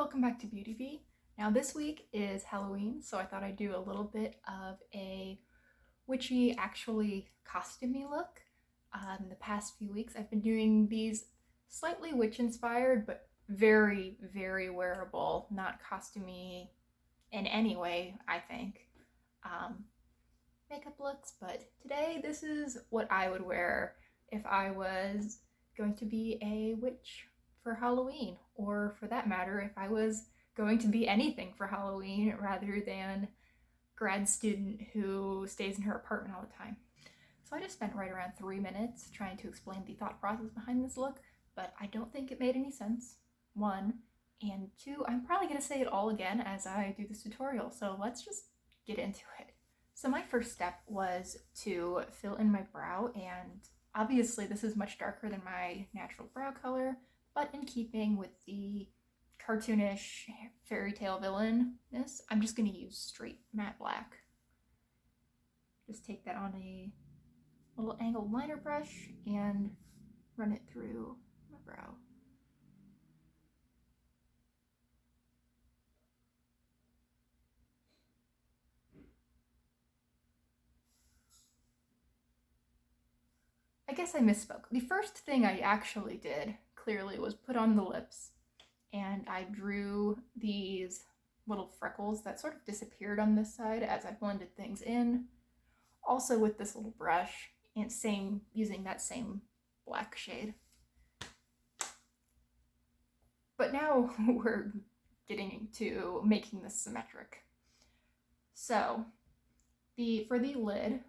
welcome back to Beauty Bee. Now this week is Halloween, so I thought I'd do a little bit of a witchy, actually costumey look. In the past few weeks I've been doing these slightly witch inspired, but very, very wearable, not costumey in any way, I think, makeup looks, but today this is what I would wear if I was going to be a witch for Halloween, or for that matter, if I was going to be anything for Halloween rather than grad student who stays in her apartment all the time. So I just spent right around 3 minutes trying to explain the thought process behind this look, but I don't think it made any sense, one, and two, I'm probably going to say it all again as I do this tutorial, so let's just get into it. So my first step was to fill in my brow, and obviously this is much darker than my natural brow color, but in keeping with the cartoonish fairy tale villainness, I'm just going to use straight matte black. Just take that on a little angled liner brush and run it through my brow. I guess I misspoke. The first thing I actually did, clearly, was put on the lips, and I drew these little freckles that sort of disappeared on this side as I blended things in, also with this little brush, and using that same black shade. But now we're getting to making this symmetric. So, for the lid,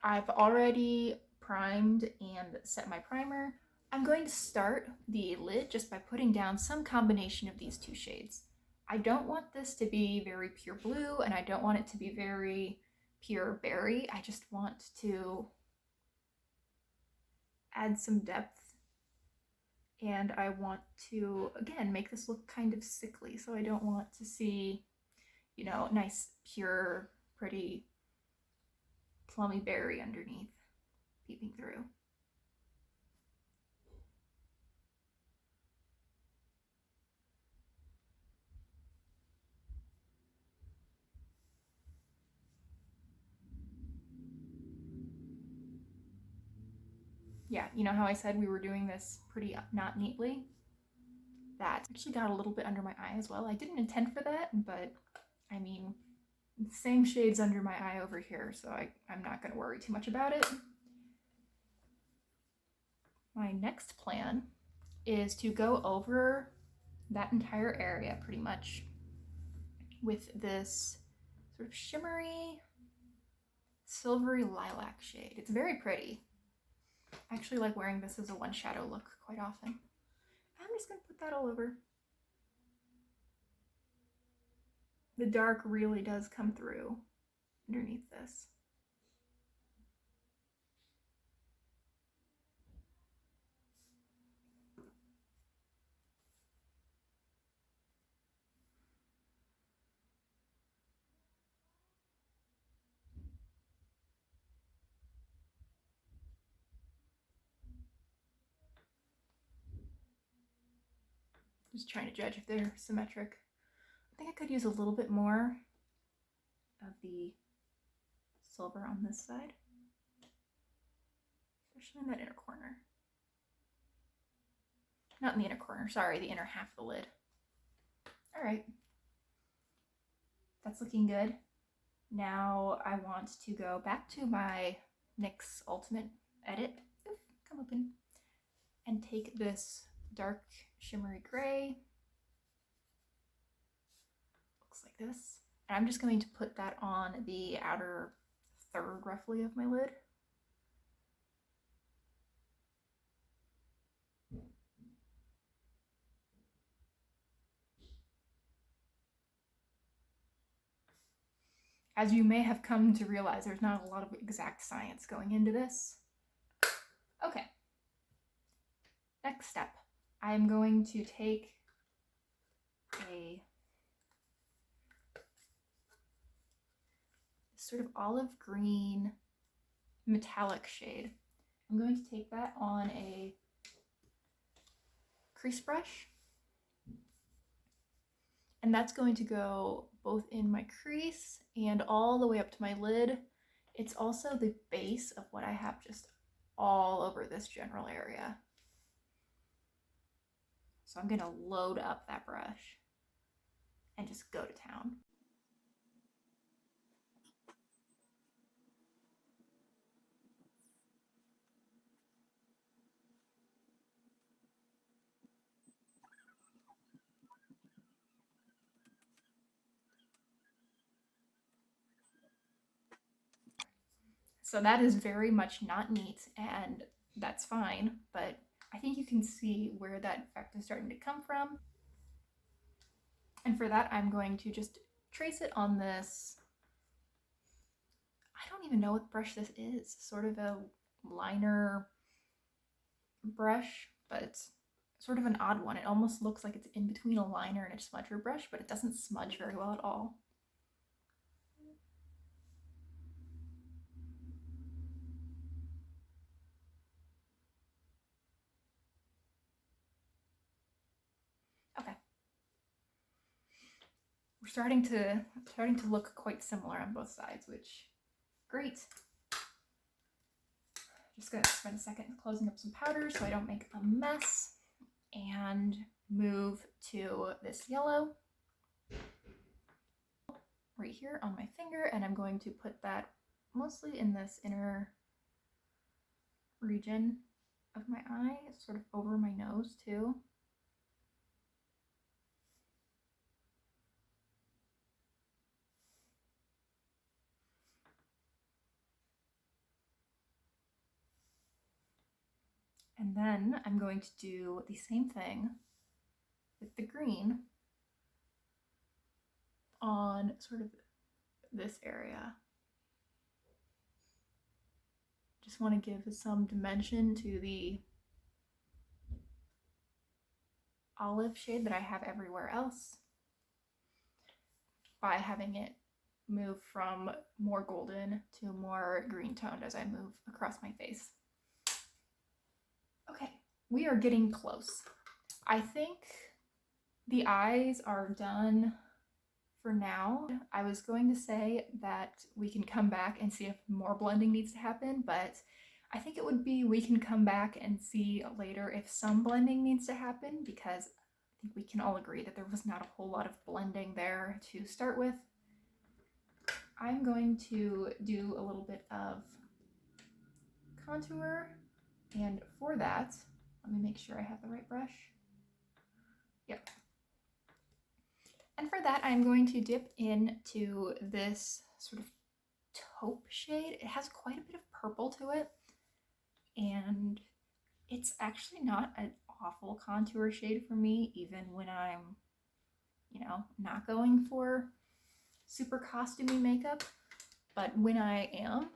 I've already primed and set my primer. I'm going to start the lid just by putting down some combination of these two shades. I don't want this to be very pure blue, and I don't want it to be very pure berry. I just want to add some depth, and I want to, again, make this look kind of sickly, so I don't want to see, you know, nice, pure, pretty, plummy berry underneath peeping through. Yeah, you know how I said we were doing this pretty not neatly? That actually got a little bit under my eye as well. I didn't intend for that, but I mean, same shades under my eye over here, so I'm not going to worry too much about it. My next plan is to go over that entire area pretty much with this sort of shimmery, silvery lilac shade. It's very pretty. I actually like wearing this as a one shadow look quite often. I'm just going to put that all over. The dark really does come through underneath this. Just trying to judge if they're symmetric. I think I could use a little bit more of the silver on this side, especially in that inner corner. Not in the inner corner, sorry, the inner half of the lid. All right, that's looking good. Now I want to go back to my NYX Ultimate Edit, come open, and take this dark shimmery gray, looks like this, and I'm just going to put that on the outer third roughly of my lid. As you may have come to realize, there's not a lot of exact science going into this. Okay. Next step. I'm going to take a sort of olive green metallic shade. I'm going to take that on a crease brush And that's going to go both in my crease and all the way up to my lid. It's also the base of what I have just all over this general area. So I'm gonna load up that brush and just go to town. So that is very much not neat, and that's fine, but I think you can see where that effect is starting to come from. And for that, I'm going to just trace it on this, I don't even know what brush this is, sort of a liner brush, but it's sort of an odd one. It almost looks like it's in between a liner and a smudger brush, but it doesn't smudge very well at all. Okay. We're starting to look quite similar on both sides, which great. Just gonna spend a second closing up some powder so I don't make a mess, and move to this yellow right here on my finger, and I'm going to put that mostly in this inner region of my eye, sort of over my nose too. And then I'm going to do the same thing with the green on sort of this area. Just want to give some dimension to the olive shade that I have everywhere else by having it move from more golden to more green toned as I move across my face. Okay, we are getting close. I think the eyes are done for now. I was going to say that we can come back and see if more blending needs to happen, but I think it would be we can come back and see later if some blending needs to happen, because I think we can all agree that there was not a whole lot of blending there to start with. I'm going to do a little bit of contour, and for that, let me make sure I have the right brush. Yep. And for that, I'm going to dip into this sort of taupe shade. It has quite a bit of purple to it, and it's actually not an awful contour shade for me, even when I'm, you know, not going for super costumey makeup. But when I am,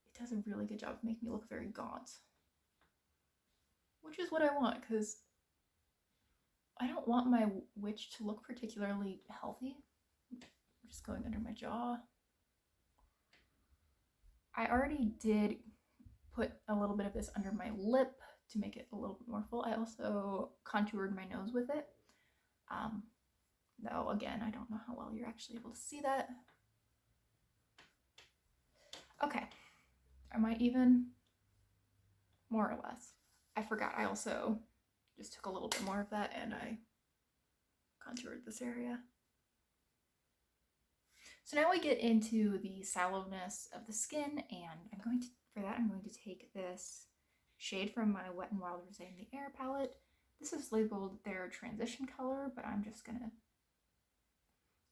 it does a really good job of making me look very gaunt, which is what I want, because I don't want my witch to look particularly healthy. I'm just going under my jaw. I already did put a little bit of this under my lip to make it a little bit more full. I also contoured my nose with it. Though, again, I don't know how well you're actually able to see that. Okay, am I even? More or less. I forgot I also just took a little bit more of that and I contoured this area. So now we get into the sallowness of the skin, and for that I'm going to take this shade from my Wet n Wild Rosé in the Air palette. This is labeled their transition color, but I'm just gonna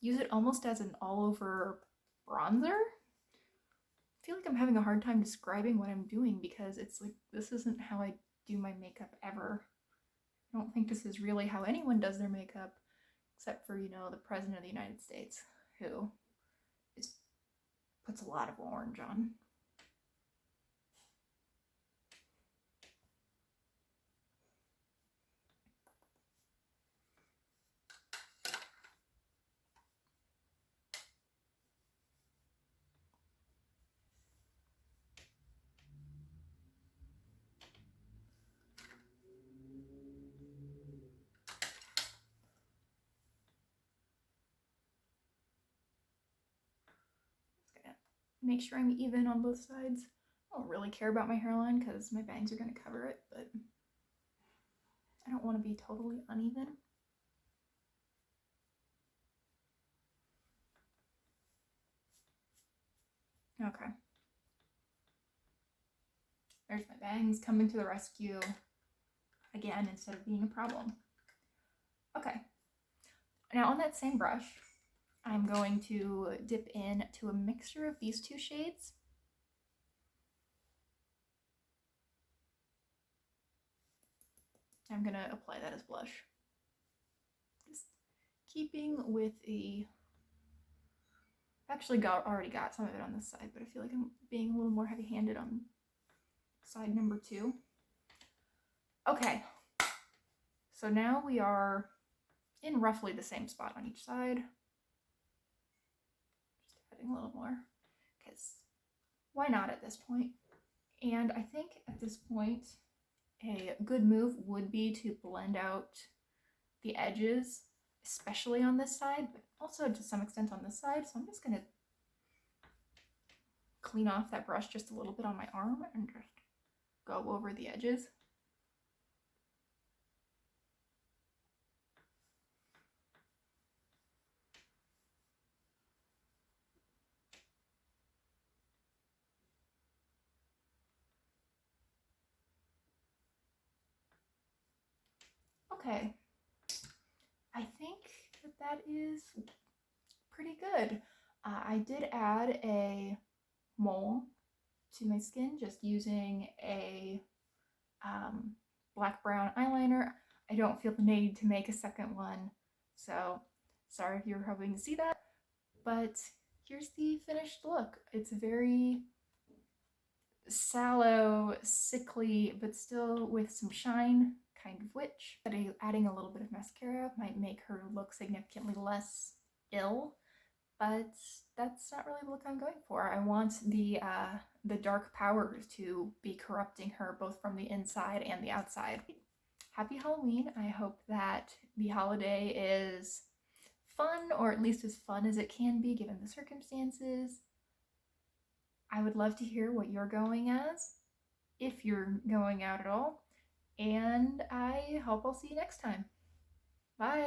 use it almost as an all-over bronzer. I feel like I'm having a hard time describing what I'm doing, because it's like, this isn't how I do my makeup ever. I don't think this is really how anyone does their makeup, except for, you know, the President of the United States, who puts a lot of orange on. make sure I'm even on both sides. I don't really care about my hairline because my bangs are going to cover it, but I don't want to be totally uneven. Okay. There's my bangs coming to the rescue again instead of being a problem. Okay. Now on that same brush, I'm going to dip into a mixture of these two shades. I'm gonna apply that as blush. Just keeping with the, actually already got some of it on this side, but I feel like I'm being a little more heavy-handed on side number 2. Okay, so now we are in roughly the same spot on each side. Just adding a little more, because why not at this point? And I think at this point, a good move would be to blend out the edges, especially on this side, but also to some extent on this side. So I'm just gonna clean off that brush just a little bit on my arm and just go over the edges. Okay, I think that is pretty good. I did add a mole to my skin just using a black brown eyeliner. I don't feel the need to make a second one, so sorry if you're hoping to see that, but here's the finished look. It's very sallow, sickly, but still with some shine kind of witch. Adding a little bit of mascara might make her look significantly less ill, but that's not really the look I'm going for. I want the dark powers to be corrupting her both from the inside and the outside. Happy Halloween. I hope that the holiday is fun, or at least as fun as it can be given the circumstances. I would love to hear what you're going as, if you're going out at all, and I hope I'll see you next time. Bye!